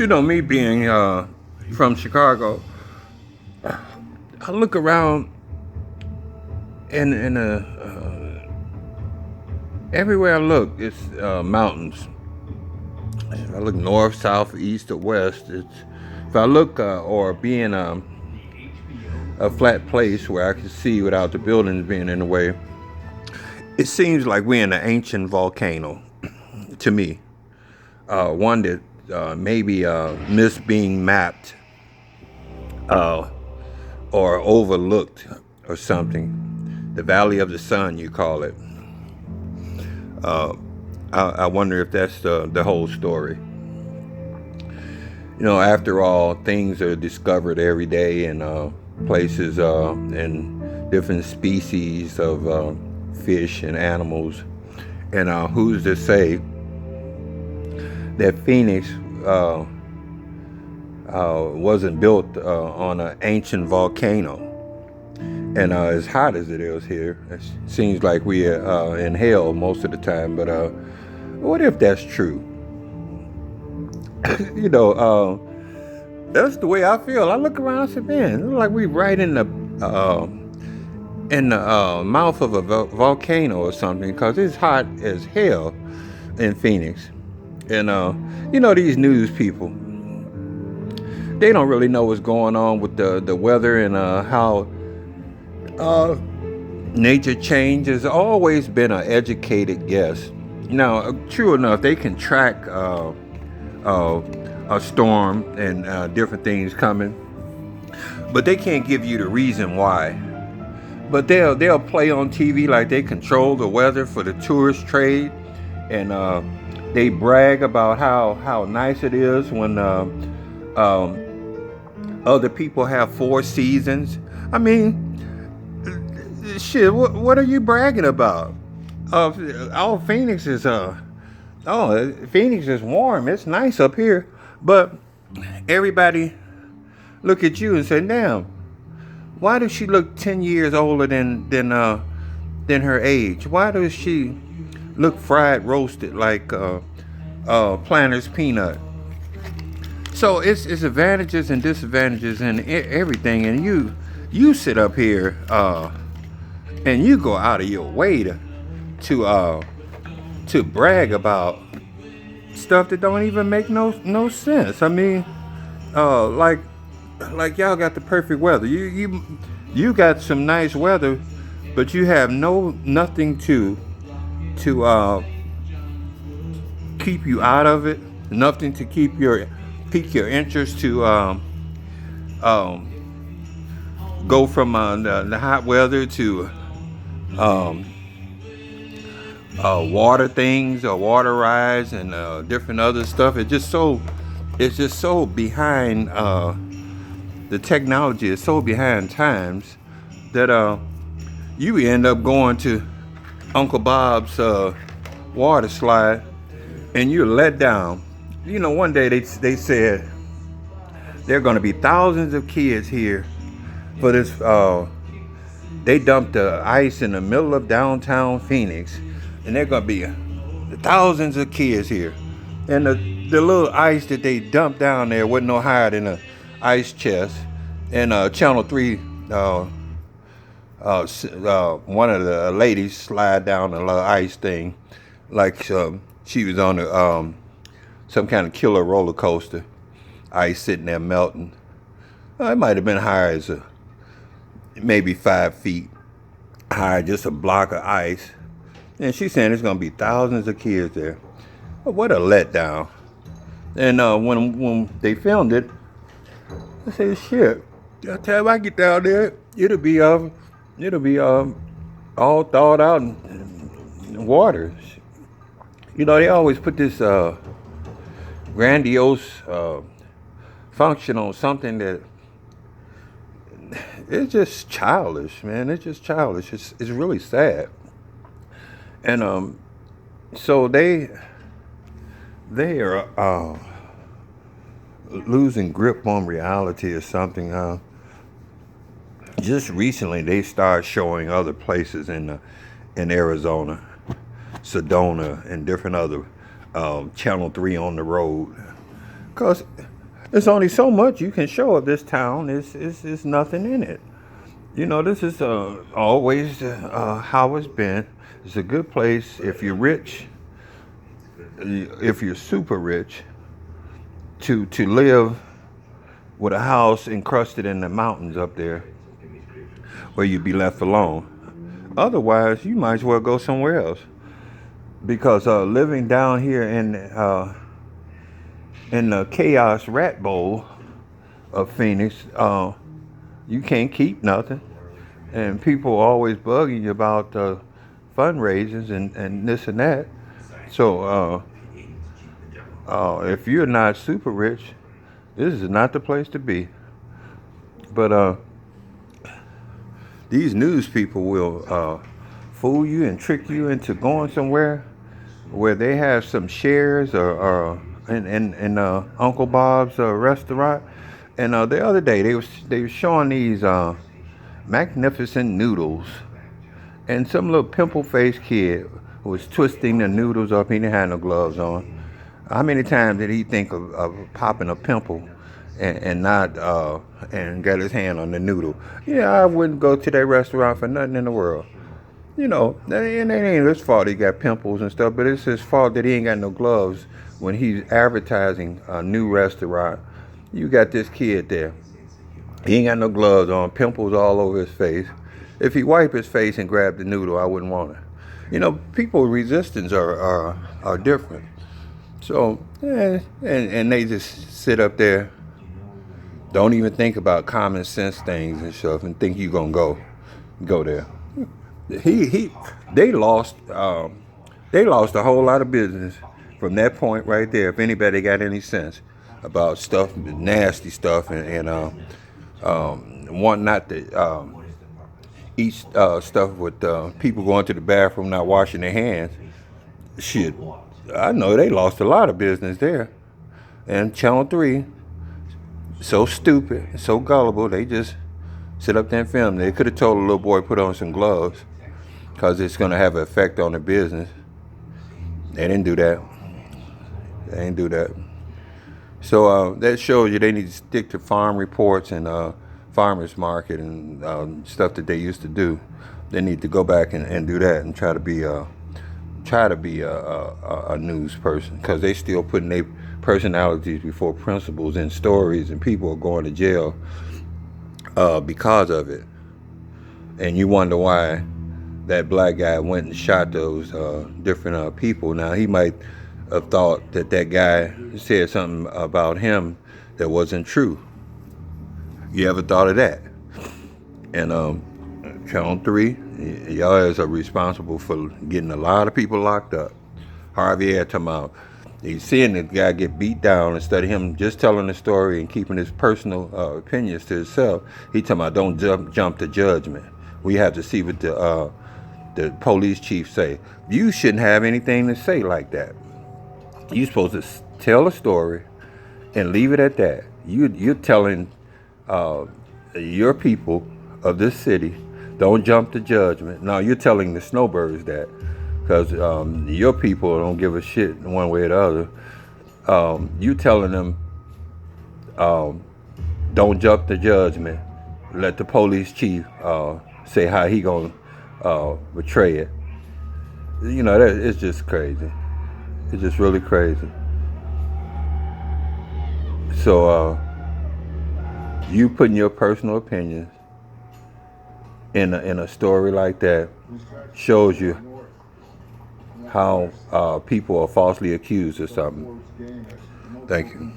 You know, me being from Chicago, I look around and everywhere I look, it's mountains. If I look north, south, east, or west, if I look or be in a flat place where I can see without the buildings being in the way, it seems like we're in an ancient volcano to me. One that maybe missed being mapped uh, or overlooked or something. The Valley of the Sun, you call it. I wonder if that's the whole story. You know, after all, things are discovered every day in places and different species of fish and animals. And who's to say that Phoenix wasn't built on an ancient volcano? And as hot as it is here, it seems like we're in hell most of the time. But what if that's true? you know, that's the way I feel. I look around and say, man, it looks like we right in the mouth of a volcano or something, because it's hot as hell in Phoenix. And you know, these news people, they don't really know what's going on with the weather and how nature change has always been an educated guess. Now, true enough, they can track a storm and different things coming, but they can't give you the reason why. But they'll play on TV like they control the weather for the tourist trade, and they brag about how nice it is when other people have four seasons. I mean, shit, what are you bragging about? Phoenix is Phoenix is warm. It's nice up here, but everybody look at you and say, "Damn, why does she look 10 years older than her age? Why does she look fried roasted like Planter's peanut?" So it's advantages and disadvantages and everything, and you sit up here and you go out of your way to brag about stuff that don't even make no sense. I mean, like y'all got the perfect weather. You got some nice weather, but you have nothing to keep you out of it. Nothing to pique your interest to go from the hot weather to water things or water rides and different other stuff. It's just so behind. The technology is so behind times that you end up going to Uncle Bob's water slide and you're let down. You know, one day they said there are going to be thousands of kids here for this. They dumped the ice in the middle of downtown Phoenix, and there are going to be thousands of kids here. And the little ice that they dumped down there wasn't no higher than a ice chest. And Channel 3, one of the ladies slide down a little ice thing like she was on some kind of killer roller coaster. Ice sitting there melting. It might have been higher as maybe 5 feet high, just a block of ice. And she's saying there's going to be thousands of kids there. What a letdown. And when they filmed it, I said, shit, by the time I get down there, it'll be all thawed out in water. You know, they always put this grandiose function on something that it's just childish, man. It's just childish. It's really sad. And so they are losing grip on reality or something. Just recently, they started showing other places in Arizona, Sedona, and different other Channel 3 on the road, Because there's only so much you can show of this town. It's nothing in it. You know, this is always how it's been. It's a good place if you're rich, if you're super rich, to live with a house encrusted in the mountains up there where you'd be left alone. Otherwise, you might as well go somewhere else. Because living down here in the chaos rat bowl of Phoenix, you can't keep nothing. And people always bugging you about fundraisers and this and that. So if you're not super rich, this is not the place to be. But these news people will fool you and trick you into going somewhere where they have some shares or in Uncle Bob's restaurant. And the other day they were showing these magnificent noodles, and some little pimple-faced kid was twisting the noodles up. He didn't have no gloves on. How many times did he think of popping a pimple and not and got his hand on the noodle? Yeah, I wouldn't go to that restaurant for nothing in the world. You know, and it ain't his fault he got pimples and stuff, but it's his fault that he ain't got no gloves when he's advertising a new restaurant. You got this kid there. He ain't got no gloves on, pimples all over his face. If he wipe his face and grab the noodle, I wouldn't want it. You know, people resistance are different. So, and they just sit up there, don't even think about common sense things and stuff, and think you gonna go there. They lost a whole lot of business from that point right there. If anybody got any sense about stuff, nasty stuff, and wanting not to eat stuff with people going to the bathroom not washing their hands. Shit, I know they lost a lot of business there. And Channel 3, so stupid, so gullible, they just sit up there and film. They could have told a little boy put on some gloves because it's going to have an effect on the business. They didn't do that. They didn't do that. So that shows you they need to stick to farm reports and farmers market and stuff that they used to do. They need to go back and do that and try to be a news person, because they still putting their personalities before principles in stories, and people are going to jail because of it. And you wonder why that black guy went and shot those different people. Now, he might have thought that guy said something about him that wasn't true. You ever thought of that? And Channel 3, y'all are responsible for getting a lot of people locked up. Harvey had talking about, he's seeing the guy get beat down, instead of him just telling the story and keeping his personal opinions to himself. He talking about don't jump to judgment. We have to see what the police chief say. You shouldn't have anything to say like that. You're supposed to tell a story and leave it at that. You're telling your people of this city, don't jump to judgment. Now you're telling the snowbirds that, because your people don't give a shit one way or the other. You telling them, don't jump to judgment. Let the police chief say how he gonna betray it. You know, it's just crazy. It's just really crazy. So you putting your personal opinions in a story like that shows you how people are falsely accused of something. Thank you.